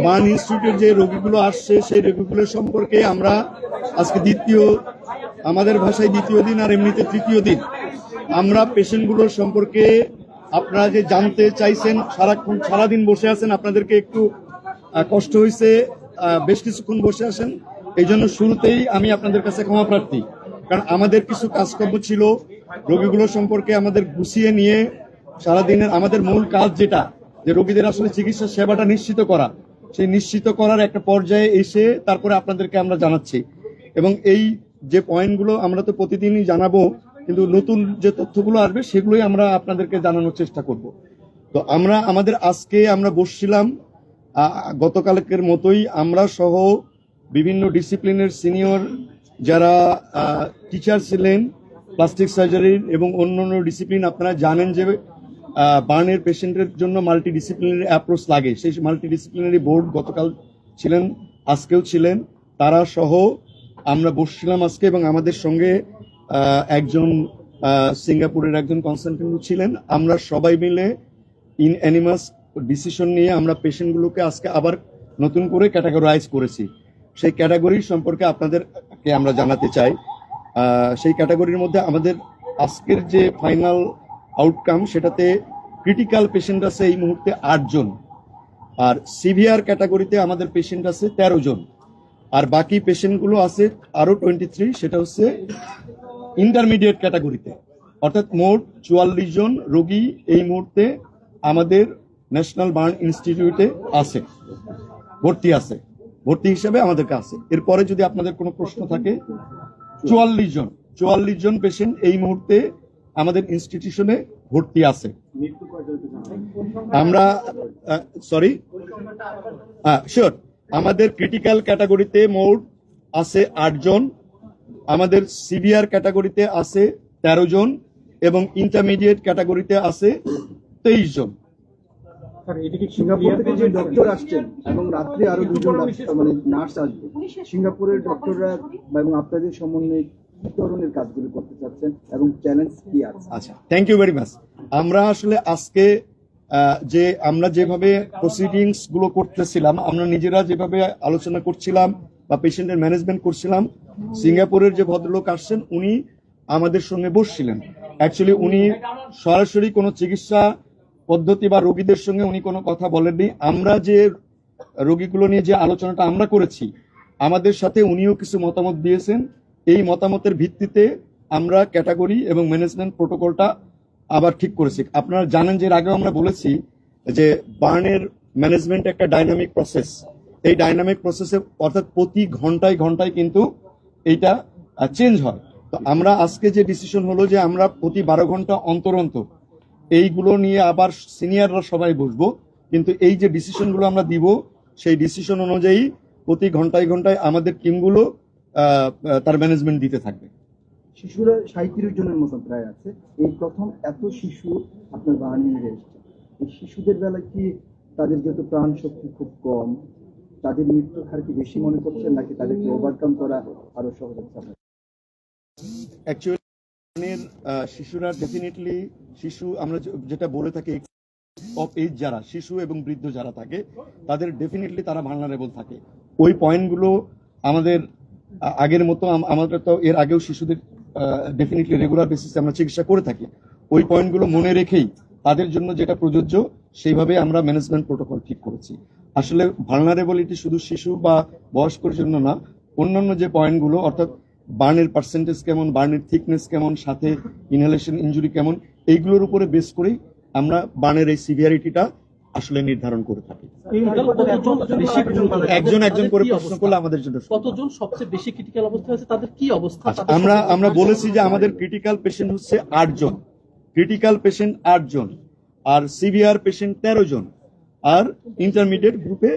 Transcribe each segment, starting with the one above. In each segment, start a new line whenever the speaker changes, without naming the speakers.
Burn ইনস্টিটিউটের যে রোগীগুলো আসছে সেই রোগীগুলো সম্পর্কে আমরা আজকে আমাদের ভাষায় দ্বিতীয় দিন আর এমনিতে তৃতীয় দিন আমরা পেশেন্টগুলোর সম্পর্কে আপনারা যে জানতে চাইছেন, সারাদিন বসে আছেন, আপনাদেরকে একটু কষ্ট হয়েছে, বেশ কিছুক্ষণ বসে আসেন, এই জন্য শুরুতেই আমি আপনাদের কাছে ক্ষমা প্রার্থী। কারণ আমাদের কিছু কাজকর্ম ছিল, রোগীগুলো সম্পর্কে আমাদের গুছিয়ে নিয়ে সারাদিনের আমাদের মূল কাজ যেটা, যে রোগীদের আসলে চিকিৎসা সেবাটা নিশ্চিত করা, সেই নিশ্চিত করার একটা পর্যায়ে এসে তারপরে আপনাদেরকে আমরা জানাচ্ছি। এবং এই যে পয়েন্টগুলো আমরা তো প্রতিদিনই জানাবো, কিন্তু নতুন যে তথ্যগুলো আসবে সেগুলোই আমরা আপনাদেরকে জানানোর চেষ্টা করব। তো আজকে আমরা বসছিলাম গতকালকের মতোই, আমরা সহ বিভিন্ন ডিসিপ্লিনের সিনিয়র যারা টিচার ছিলেন প্লাস্টিক সার্জারির এবং অন্যান্য ডিসিপ্লিন, আপনারা জানেন যে বার্নের পেশেন্টের জন্য মাল্টি ডিসিপ্লিনারি অ্যাপ্রোচ লাগে, সেই মাল্টি ডিসিপ্লিনারি বোর্ড গতকাল ছিলেন, আজকেও ছিলেন, তারা সহ আমরা বসছিলাম আজকে। এবং আমাদের সঙ্গে একজন সিঙ্গাপুরের একজন কনসালটেন্ট ছিলেন। আমরা সবাই মিলে ইন অ্যানিমাস ডিসিশন নিয়ে আমরা পেশেন্টগুলোকে আজকে আবার নতুন করে ক্যাটাগরাইজ করেছি। সেই ক্যাটাগরি সম্পর্কে আপনাদেরকে আমরা জানাতে চাই। সেই ক্যাটাগরির মধ্যে আমাদের আজকের যে ফাইনাল আউটকাম, সেটাতে ক্রিটিক্যাল পেশেন্ট আছে এই মুহূর্তে 8 জন, আর সিভিয়ার ক্যাটাগরিতে আমাদের পেশেন্ট আছে 13 জন, আর বাকি পেশেন্টগুলো আছে আরো 23, সেটা হচ্ছে ইন্টারমিডিয়েট ক্যাটাগরিতে। অর্থাৎ মোট 44 জন রোগী এই মুহূর্তে আমাদের ন্যাশনাল বার্ন ইনস্টিটিউটে আছে, ভর্তি হিসেবে আমাদেরকে আছে। এরপরে যদি আপনাদের কোনো প্রশ্ন থাকে, 44 জন পেশেন্ট এই মুহূর্তে আমাদের ইনস্টিটিউশনে ভর্তি আছে। আমরা শিওর, আমাদের ক্রিটিক্যাল ক্যাটাগরিতে মোট আছে 8 জন, আমাদের সিভিয়ার ক্যাটাগরিতে আছে 13 জন এবং ইন্টারমিডিয়েট ক্যাটাগরিতে আছে 23 জন।
সিঙ্গাপুর থেকে যে ডক্টর আসছেন এবং রাত্রে আরো 2 জন মানে নার্স আসবে, সিঙ্গাপুরের ডক্টররা এবং আপনাদের সমন্বয়ে কি ধরনের কাজগুলো করতে চাচ্ছেন এবং চ্যালেঞ্জ কি আছে?
আচ্ছা, থ্যাংক ইউ ভেরি মাচ। আমরা আসলে আজকে আমরা যেভাবে প্রসিডিংস গুলো করতেছিলাম, আমরা নিজেরা যেভাবে আলোচনা করছিলাম বা পেশেন্টের ম্যানেজমেন্ট করছিলাম, সিঙ্গাপুরের যে ভদ্রলোক আসছেন উনি আমাদের সঙ্গে বসছিলেন। অ্যাকচুয়ালি উনি সরাসরি কোনো চিকিৎসা পদ্ধতি বা রোগীদের সঙ্গে উনি কোনো কথা বলেননি। আমরা যে রোগীগুলো নিয়ে যে আলোচনাটা আমরা করেছি, আমাদের সাথে উনিও কিছু মতামত দিয়েছেন। এই মতামতের ভিত্তিতে আমরা ক্যাটাগরি এবং ম্যানেজমেন্ট প্রোটোকলটা আবার ঠিক করেছি। আপনারা জানেন যে এর আগেও আমরা বলেছি যে বার্নের ম্যানেজমেন্ট একটা ডাইনামিক প্রসেস। এই ডাইনামিক প্রসেসে অর্থাৎ প্রতি ঘন্টায় ঘন্টায় কিন্তু এইটা চেঞ্জ হয়। তো আমরা আজকে যে ডিসিশন হলো যে আমরা প্রতি 12 ঘন্টা অন্তর অন্তর এইগুলো নিয়ে আবার সিনিয়ররা সবাই বসবো, কিন্তু এই যে ডিসিশনগুলো আমরা দিব সেই ডিসিশন অনুযায়ী প্রতি ঘন্টায় ঘন্টায় আমাদের টিমগুলো তার ম্যানেজমেন্ট দিতে থাকবে।
শিশুরা 37 জনের মতো প্রায় আছে, এই প্রথম এত শিশু আপনার বার্নিং এসছে। এই শিশুদের বেলায় কি তাদের যেহেতু প্রাণ শক্তি খুব কম, তাদের মৃত্যুর হার কি বেশি মনে করছেন নাকি তাদেরকে ওভারকাম করা আরো সহজ হচ্ছে?
অ্যাকচুয়ালি শিশুরা ডেফিনেটলি আমরা যেটা বলে থাকি অফ এজ, যারা শিশু এবং বৃদ্ধ যারা থাকে তাদের ডেফিনেটলি তারা ভালনারেবল থাকে। ওই পয়েন্টগুলো আমাদের আগের মতো, আমাদের তো এর আগেও শিশুদের ডেফিনেটলি রেগুলার বেসিসে আমরা চিকিৎসা করে থাকি। ওই পয়েন্টগুলো মনে রেখেই তাদের জন্য যেটা প্রযোজ্য সেইভাবে আমরা ম্যানেজমেন্ট প্রোটোকল ঠিক করেছি। আসলে ভালনারেবিলিটি শুধু শিশু বা বয়স্কর জন্য না, অন্যান্য যে পয়েন্টগুলো অর্থাৎ বার্নের পার্সেন্টেজ কেমন, বার্নের থিকনেস কেমন, সাথে ইনহেলেশন ইনজুরি কেমন, এইগুলোর উপরে বেস করেই আমরা বার্নের এই সিভিয়ারিটিটা আসলে নির্ধারণ করে থাকি। একজন করে প্রশ্ন করলে আমাদের জন্য
কতজন সবচেয়ে বেশি ক্রিটিক্যাল অবস্থায় আছে, তাদের কি অবস্থা?
আমরা বলেছি যে আমাদের ক্রিটিক্যাল পেশেন্ট হচ্ছে 8 জন, ক্রিটিক্যাল পেশেন্ট 8 জন, আর সিভিয়ার পেশেন্ট 13 জন, আর ইন্টারমিডিয়েট গ্রুপে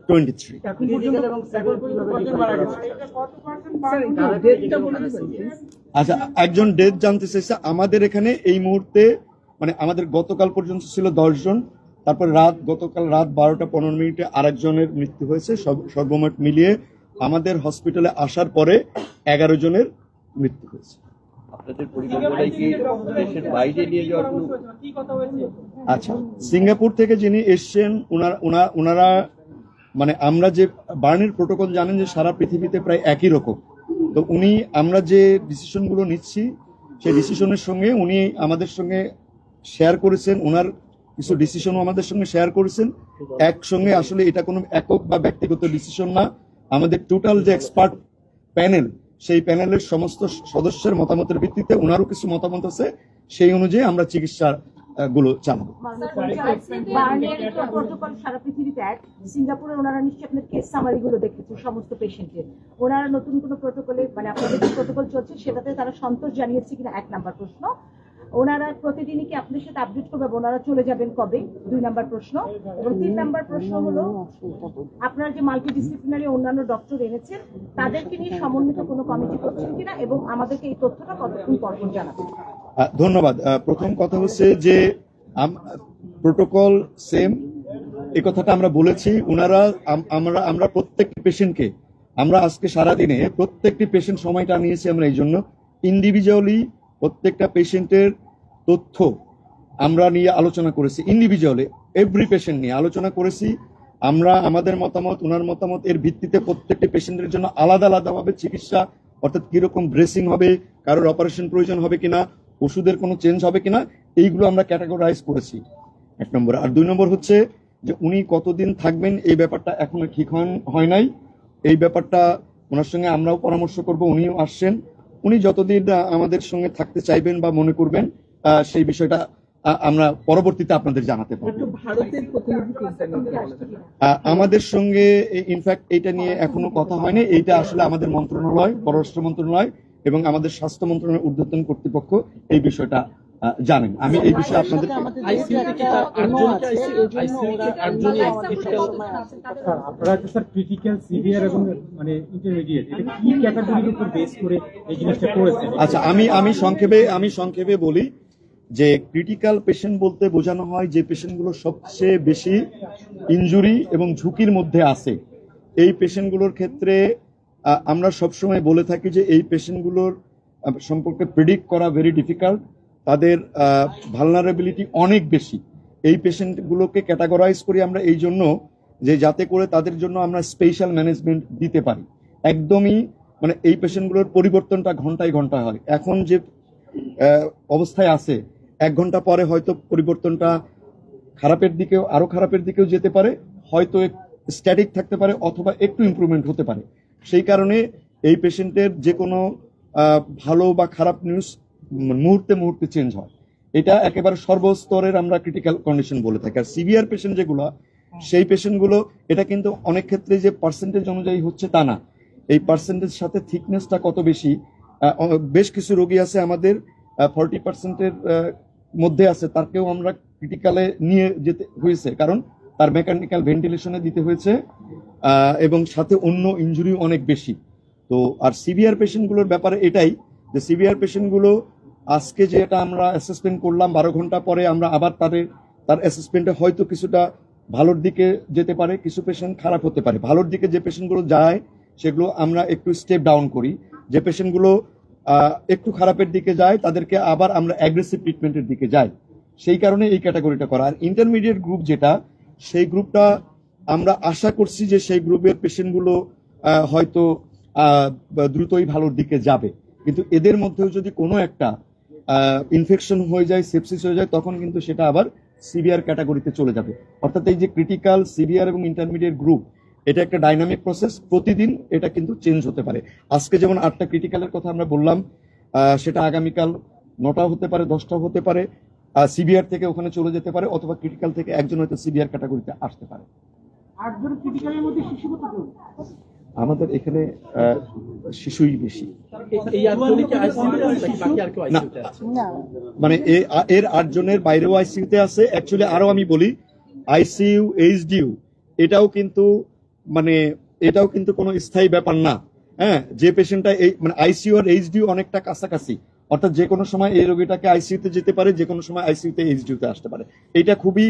23। আচ্ছা, একজন ডেথ জানতে চাইছে। আমাদের এখানে এই মুহূর্তে মানে আমাদের গতকাল পর্যন্ত ছিল 10 জন, তারপর গতকাল রাত 12টা 15 মিনিটে আরেকজনের মৃত্যু হয়েছে। সর্বমোট মিলিয়ে আমাদের হসপিটালে আসার পরে 11 জনের মৃত্যু হয়েছে। আচ্ছা, সিঙ্গাপুর থেকে যিনি এসছেন ওনারা মানে আমরা যে বার্নের প্রোটোকল জানেন যে সারা পৃথিবীতে প্রায় একই রকম। তো আমরা যে ডিসিশনগুলো নিচ্ছি সেই ডিসিশনের সঙ্গে উনি আমাদের সঙ্গে শেয়ার করেছেন, ওনার কিছু ডিসিশনও আমাদের সঙ্গে শেয়ার করেছেন। একসঙ্গে আসলে এটা কোনো একক বা ব্যক্তিগত ডিসিশন না, আমাদের টোটাল যে এক্সপার্ট প্যানেল, সেই প্যানেলের সমস্ত সদস্যের মতামতের ভিত্তিতে ওনারও কিছু মতামত আছে, সেই অনুযায়ী আমরা চিকিৎসা গুলো চালাবো।
প্রটোকল সারা পৃথিবীতে এক, সিঙ্গাপুরে ওনারা নিশ্চয়ই আপনার কেস সামারি গুলো দেখেছে সমস্ত পেশেন্টের। ওনারা নতুন কোনো প্রটোকলে মানে আপনাদের যে প্রটোকল চলছে সেটাতে তারা সন্তোষ জানিয়েছে কিনা 1 নাম্বার প্রশ্ন। ওনারা প্রতিদিনই কি আপনাদের সাথে আপডেট করবে, ওনারা চলে যাবেন কবে, 2 নাম্বার প্রশ্ন। এবং 3 নাম্বার প্রশ্ন হলো আপনারা যে মাল্টিডিসিপ্লিনারি অন্যান্য ডক্টর এনেছেন তাদেরকে নিয়ে সমন্বিত কোনো কমিটি করছেন কিনা, এবং আমাদেরকে এই তথ্যটা কতক্ষণ পর জানাবেন।
ধন্যবাদ। প্রথম কথা হচ্ছে যে প্রোটোকল সেম, এই কথাটা আমরা বলেছি। আমরা প্রত্যেকটি পেশেন্টকে আমরা আজকে সারাদিনে প্রত্যেকটি পেশেন্ট সময়টা নিয়েছি আমরা এই জন্য ইন্ডিভিজুয়ালি প্রত্যেকটা পেশেন্টের তথ্য আমরা নিয়ে আলোচনা করেছি, ইন্ডিভিজুয়ালি এভরি পেশেন্ট নিয়ে আলোচনা করেছি। আমরা আমাদের মতামত, ওনার মতামত এর ভিত্তিতে প্রত্যেকটি পেশেন্টের জন্য আলাদা আলাদাভাবে চিকিৎসা, অর্থাৎ কিরকম ড্রেসিং হবে, কারোর অপারেশন প্রয়োজন হবে কিনা, ওষুধের কোনো চেঞ্জ হবে কিনা, এইগুলো আমরা ক্যাটাগরাইজ করেছি 1 নম্বর। আর 2 নম্বর হচ্ছে যে উনি কতদিন থাকবেন এই ব্যাপারটা এখনো ঠিক হয় নাই। এই ব্যাপারটা ওনার সঙ্গে আমরাও পরামর্শ করব, উনিও আসছেন। উনি যতদিন আমাদের সঙ্গে থাকতে চাইবেন বা মনে করবেন সেই বিষয়টা আমরা পরবর্তীতে আপনাদের জানাতে পারবো। আমাদের সঙ্গে ইনফ্যাক্ট এটা নিয়ে এখনো কথা হয়নি। এইটা আসলে আমাদের মন্ত্রণালয়, পররাষ্ট্র মন্ত্রণালয় এবং আমাদের স্বাস্থ্য মন্ত্রণালয়ের ঊর্ধ্বতন কর্তৃপক্ষ এই বিষয়টা জানেন। আমি এই বিষয়ে আপনাদের
আপনারা স্যার ক্রিটিক্যাল, সিভিয়ার এবং মানে ইন্টারমিডিয়েট, এটা কি ক্যাটাগরির উপর বেস করে এই জিনিসটা করেছেন?
আচ্ছা, আমি সংক্ষেপে বলি যে ক্রিটিক্যাল পেশেন্ট বলতে বোঝানো হয় যে পেশেন্টগুলো সবচেয়ে বেশি ইনজুরি এবং ঝুঁকির মধ্যে আছে। এই পেশেন্টগুলোর ক্ষেত্রে আমরা সবসময় বলে থাকি যে এই পেশেন্টগুলোর সম্পর্কে প্রেডিক্ট করা ভেরি ডিফিকাল্ট, তাদের ভালনারেবিলিটি অনেক বেশি। এই পেশেন্টগুলোকে ক্যাটাগরাইজ করি আমরা এই জন্য যে যাতে করে তাদের জন্য আমরা স্পেশাল ম্যানেজমেন্ট দিতে পারি। একদমই মানে এই পেশেন্টগুলোর পরিবর্তনটা ঘন্টায় ঘন্টায় হয়। এখন যে অবস্থায় আছে 1 ঘন্টা পরে হয়তো পরিবর্তনটা আরো খারাপের দিকেও যেতে পারে, হয়তো স্ট্যাটিক থাকতে পারে অথবা একটু ইমপ্রুভমেন্ট হতে পারে। সেই কারণে এই পেশেন্টের যে কোনো ভালো বা খারাপ নিউজ মুহূর্তে চেঞ্জ হয়। এটা একেবারে সর্বস্তরের আমরা ক্রিটিক্যাল কন্ডিশন বলে থাকি। আর সিভিয়ার পেশেন্ট যেগুলো, সেই পেশেন্টগুলো এটা কিন্তু অনেক ক্ষেত্রে যে পার্সেন্টেজ অনুযায়ী হচ্ছে তা না, এই পার্সেন্টেজ সাথে থিকনেসটা কত বেশি। বেশ কিছু রোগী আছে আমাদের 40%-এর মধ্যে আছে, তারকেও আমরা ক্রিটিক্যালে নিয়ে যেতে হয়েছে, কারণ তার মেকানিক্যাল ভেন্টিলেশনে দিতে হয়েছে এবং সাথে অন্য ইনজুরি অনেক বেশি। তো আর সিভিয়ার পেশেন্টগুলোর ব্যাপারে এটাই যে সিভিয়ার পেশেন্টগুলো আজকে যেটা আমরা অ্যাসেসমেন্ট করলাম 12 ঘন্টা পরে আমরা আবার তার অ্যাসেসমেন্টে হয়তো কিছুটা ভালোর দিকে যেতে পারে, কিছু পেশেন্ট খারাপ হতে পারে। ভালোর দিকে যে পেশেন্টগুলো যায় সেগুলো আমরা একটু স্টেপ ডাউন করি, যে পেশেন্টগুলো একটু খারাপের দিকে যায় তাদেরকে আবার আমরা অ্যাগ্রেসিভ ট্রিটমেন্টের দিকে যাই। সেই কারণে এই ক্যাটাগরিটা করা। আর ইন্টারমিডিয়েট গ্রুপ যেটা, সেই গ্রুপটা আমরা আশা করছি যে সেই গ্রুপের পেশেন্টগুলো হয়তো দ্রুতই ভালোর দিকে যাবে, কিন্তু এদের মধ্যেও যদি কোনো একটা ইনফেকশন হয়ে যায়, সেপসিস হয়ে যায়, তখন কিন্তু সেটা আবার সিভিয়ার ক্যাটাগরিতে চলে যাবে। অর্থাৎ এই যে ক্রিটিক্যাল, সিভিয়ার এবং ইন্টারমিডিয়েট গ্রুপ, এটা একটা ডাইনামিক প্রসেস, প্রতিদিন এটা কিন্তু চেঞ্জ হতে পারে। আজকে যেমন 8টা ক্রিটিক্যালের কথা আমরা বললাম, সেটা আগামীকাল 9টাও হতে পারে, 10টাও হতে পারে। সিভিয়ার থেকে ওখানে চলে যেতে পারে, অথবা ক্রিটিক্যাল থেকে একজন হয়তো সিভিয়ার ক্যাটাগরিতে আসতে পারে। আমাদের এখানে শিশুই বেশি, মানে এর 8 জনের বাইরেও আইসিইউতে আছে। অ্যাকচুয়ালি আরো আমি বলি, আইসিইউ, এইচডিইউ এটাও কিন্তু কোনো স্থায়ী ব্যাপার না। হ্যাঁ, যে পেশেন্টটা মানে আইসিইউ আর এইচডিইউ অনেকটা কাছাকাছি, অর্থাৎ যে কোনো সময় এই রোগীটাকে আইসিইউতে যেতে পারে, যে কোনো সময় আইসিইউতে এইচডিইউতে আসতে পারে। এটা খুবই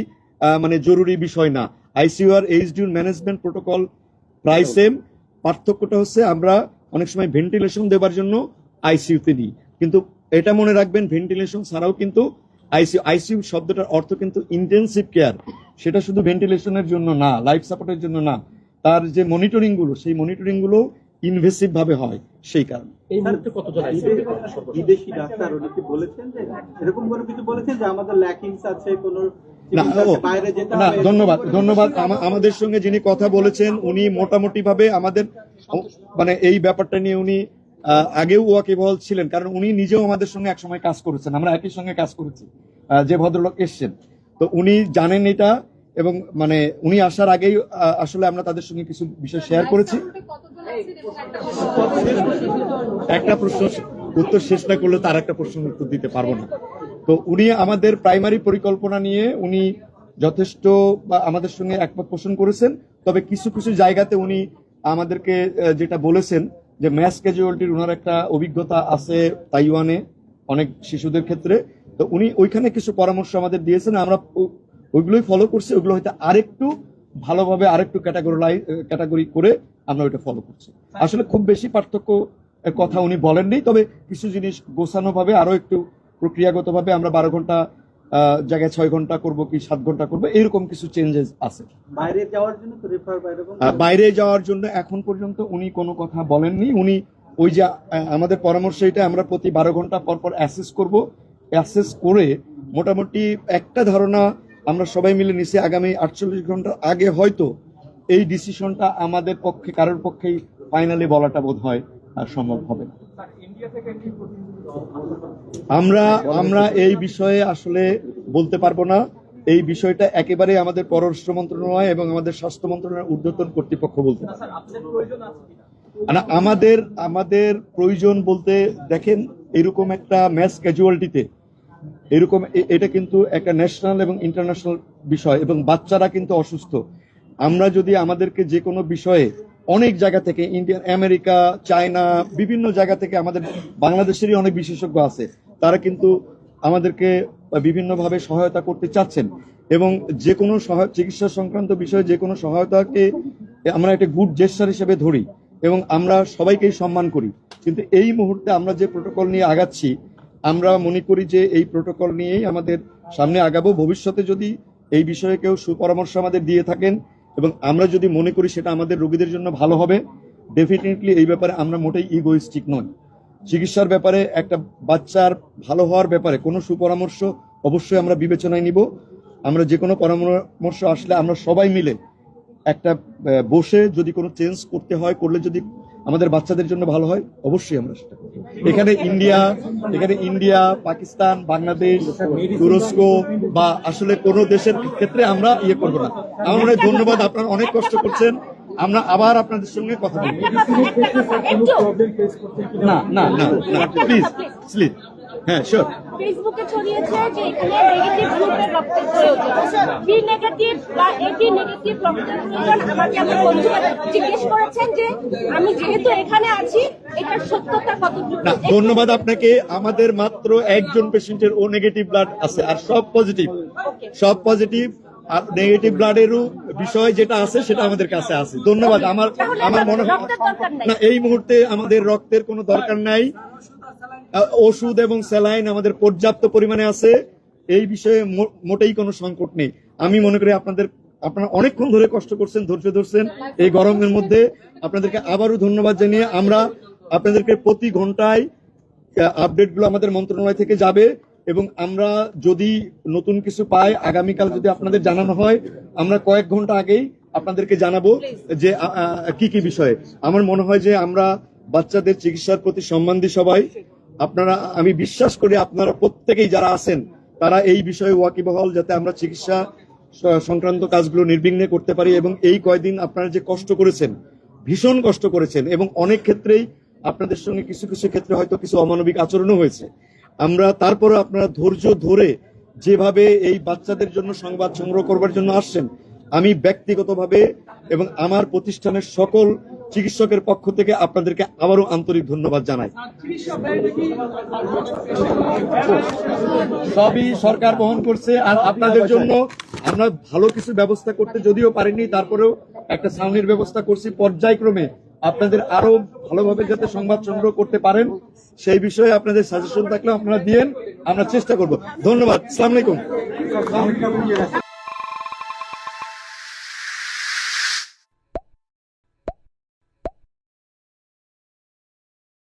মানে জরুরি বিষয় না। আইসিইউ আর এইচডিইউ ম্যানেজমেন্ট প্রোটোকল প্রায় সেম, পার্থক্যটা হচ্ছে আমরা অনেক সময় ভেন্টিলেশন দেওয়ার জন্য আইসিইউতে নিই, কিন্তু এটা মনে রাখবেন ভেন্টিলেশন ছাড়াও কিন্তু আইসিইউ শব্দটার অর্থ কিন্তু ইন্টেনসিভ কেয়ার, সেটা শুধু ভেন্টিলেশনের জন্য না, লাইফ সাপোর্টের জন্য না। তার যে মনিটরিং গুলো সেই মনিটরিং গুলো ইনভেসিভ ভাবে হয় সেই কারণে।
এই মুহূর্তে কতজন আইসিইউ
বিদেশি ডাক্তার উনি কি বলেছেন যে এরকম কোনো কিছু বলেছেন যে আমাদের ল্যাকিংস আছে কোনো
না,
বাইরে যেতে
না,
হবে?
ধন্যবাদ আমাদের সঙ্গে যিনি কথা বলেছেন উনি মোটামুটি ভাবে আমাদের মানে এই ব্যাপারটা নিয়ে উনি আগেও ওয়াকিবহাল ছিলেন, কারণ উনি নিজেও আমাদের সঙ্গে একসময় কাজ করেছেন, আমরা একই সঙ্গে কাজ করেছি। যে ভদ্রলোক এসছেন তো উনি জানেন এটা, এবং মানে উনি আসার আগেই আসলে আমরা তাদের সঙ্গে কিছু বিষয় শেয়ার করেছি। একটা প্রশ্ন উত্তর শেষ না করলে তার একটা প্রশ্ন উত্তর দিতে পারবো না। তো উনি আমাদের প্রাইমারি পরিকল্পনা নিয়ে উনি যথেষ্ট আমাদের সঙ্গে একমত পোষণ করেছেন, তবে কিছু কিছু জায়গাতে উনি আমাদেরকে যেটা বলেছেন যে ম্যাস ক্যাজুয়ালিটির ওনার একটা অভিজ্ঞতা আছে তাইওয়ানে অনেক শিশুদের ক্ষেত্রে, তো উনি ওইখানে কিছু পরামর্শ আমাদের দিয়েছেন, আমরা ওইগুলোই ফলো করছি। ওইগুলো হয়তো আরেকটু ভালোভাবে আরেকটু ক্যাটাগরি করে আমরা ওইটা ফলো করছি। আসলে খুব বেশি পার্থক্য কথা উনি বলেননি, তবে কিছু জিনিস গোছানো ভাবে আরো একটু প্রক্রিয়াগত ভাবে আমরা 12 ঘন্টা জায়গায় 6 ঘন্টা করবো কি 7 ঘন্টা করবো, এরকম কিছু চেঞ্জেস আছে।
বাইরে যাওয়ার জন্য তো রেফার
বাইরে যাওয়ার জন্য এখন পর্যন্ত উনি কোনো কথা বলেননি। উনি ওই যে আমাদের পরামর্শ এটা আমরা প্রতি 12 ঘন্টা পর পর অ্যাসেস করব, অ্যাসেস করে মোটামুটি একটা ধারণা আমরা সবাই মিলে নিছি আগামী 48 ঘন্টার আগে হয়তো এই ডিসিশনটা আমাদের পক্ষে কারোর পক্ষেই ফাইনালি বলাটা বোধ হয় সম্ভব হবে না। আমরা এই বিষয়ে আসলে বলতে পারবো না। এই বিষয়টা একেবারে আমাদের পররাষ্ট্র মন্ত্রণালয় এবং আমাদের স্বাস্থ্য মন্ত্রণালয়ের ঊর্ধ্বতন কর্তৃপক্ষ বলতে পারে। আমাদের প্রয়োজন বলতে দেখেন, এরকম একটা ম্যাস ক্যাজুয়ালিটিতে এরকম এটা কিন্তু একটা ন্যাশনাল এবং ইন্টারন্যাশনাল বিষয়, এবং বাচ্চারা কিন্তু অসুস্থ। আমরা যদি আমাদেরকে যে কোনো বিষয়ে অনেক জায়গা থেকে ইন্ডিয়া, আমেরিকা, চায়না, বিভিন্ন জায়গা থেকে আমাদের বাংলাদেশেরই অনেক বিশেষজ্ঞ আছে, তারা কিন্তু আমাদেরকে বিভিন্নভাবে সহায়তা করতে চাচ্ছেন, এবং যে কোনো চিকিৎসা সংক্রান্ত বিষয়ে যে কোনো সহায়তাকে আমরা একটা গুড জেস্টার হিসেবে ধরি এবং আমরা সবাইকেই সম্মান করি। কিন্তু এই মুহূর্তে আমরা যে প্রোটোকল নিয়ে আগাচ্ছি, আমরা মনে করি যে এই প্রোটোকল নিয়েই আমাদের সামনে আগাবো। ভবিষ্যতে যদি এই বিষয়ে কেউ সুপরামর্শ আমাদের দিয়ে থাকেন এবং আমরা যদি মনে করি সেটা আমাদের রোগীদের জন্য ভালো হবে, ডেফিনেটলি এই ব্যাপারে আমরা মোটেই ইগোইস্টিক নই। চিকিৎসার ব্যাপারে একটা বাচ্চার ভালো হওয়ার ব্যাপারে কোনো সুপরামর্শ অবশ্যই আমরা বিবেচনায় নিব। আমরা যে কোনো পরামর্শ আসলে আমরা সবাই মিলে একটা বসে যদি কোনো চেঞ্জ করতে হয়, করলে যদি আমাদের বাচ্চাদের জন্য ভালো হয়, অবশ্যই আমরা সেটা করব। এখানে ইন্ডিয়া, পাকিস্তান, বাংলাদেশ, তুরস্ক বা আসলে কোনো দেশের ক্ষেত্রে আমরা ইয়ে করবো না। আমার মনে হয় ধন্যবাদ, আপনারা অনেক কষ্ট করছেন। আমরা আবার আপনাদের সঙ্গে কথা বলবো। না প্লিজ হ্যাঁ শিওর।
ফেসবুকে ছড়িয়েছে যে এখানে নেগেটিভ গ্রুপের রক্তের প্রয়োজন, বি নেগেটিভ বা এবি নেগেটিভ রক্তের প্রয়োজন। আমাকে আমার বন্ধুরা জিজ্ঞেস করেছেন যে আমি যেহেতু এখানে আছি এটার সত্যতা কতটুকু।
না, ধন্যবাদ আপনাকে। আমাদের মাত্র একজন পেশেন্টের ও নেগেটিভ ব্লাড আছে, আর সব পজিটিভ। আর নেগেটিভ ব্লাডেরও বিষয় যেটা আছে সেটা আমাদের কাছে আছে। ধন্যবাদ। আমার মনে হয় না এই মুহূর্তে আমাদের রক্তের কোনো দরকার নাই। ওষুধ এবং স্যালাইন আমাদের পর্যাপ্ত পরিমাণে আছে, এই বিষয়ে মোটেই কোনো সংকট নেই। আমি মনে করি আপনারা অনেকক্ষণ ধরে কষ্ট করছেন, ধৈর্য ধরছেন এই গরমের মধ্যে। আপনাদেরকে আবারও ধন্যবাদ জানিয়ে আমরা আপনাদেরকে প্রতি ঘন্টায় আপডেটগুলো আমাদের মন্ত্রণালয় থেকে যাবে, এবং আমরা যদি নতুন কিছু পাই আগামীকাল যদি আপনাদের জানানো হয়, আমরা কয়েক ঘন্টা আগেই আপনাদেরকে জানাবো যে কি কি বিষয়ে। আমার মনে হয় যে আমরা বাচ্চাদের চিকিৎসার প্রতি সম্মান দিই সবাই। আমি বিশ্বাস করি আপনারা প্রত্যেকেই যারা আছেন তারা এই বিষয়ে ওয়াকিবহাল, যাতে আমরা চিকিৎসা সংক্রান্ত কাজগুলো নির্বিঘ্নে করতে পারি। এবং এই কয়দিন আপনারা যে কষ্ট করেছেন, ভীষণ কষ্ট করেছেন, এবং অনেক ক্ষেত্রেই আপনাদের সঙ্গে কিছু কিছু ক্ষেত্রে হয়তো কিছু অমানবিক আচরণও হয়েছে। আমরা তারপরে আপনারা ধৈর্য ধরে যেভাবে এই বাচ্চাদের জন্য সংবাদ সংগ্রহ করবার জন্য আসছেন, আমি ব্যক্তিগতভাবে এবং আমার প্রতিষ্ঠানের সকল চিকিৎসকের পক্ষ থেকে আপনাদেরকে আবারও আন্তরিক ধন্যবাদ জানাই। সবই সরকার বহন করছে, আর আপনাদের জন্য আমরা ভালো কিছু ব্যবস্থা করতে যদিও পারিনি, তারপরেও একটা ছাউনির ব্যবস্থা করছি পর্যায়ক্রমে। আপনাদের আরো ভালোভাবে যাতে সংবাদ সংগ্রহ করতে পারেন সেই বিষয়ে আপনাদের সাজেশন থাকলে আপনারা দিয়েন, আমরা চেষ্টা করব। ধন্যবাদ। আসসালামু আলাইকুম।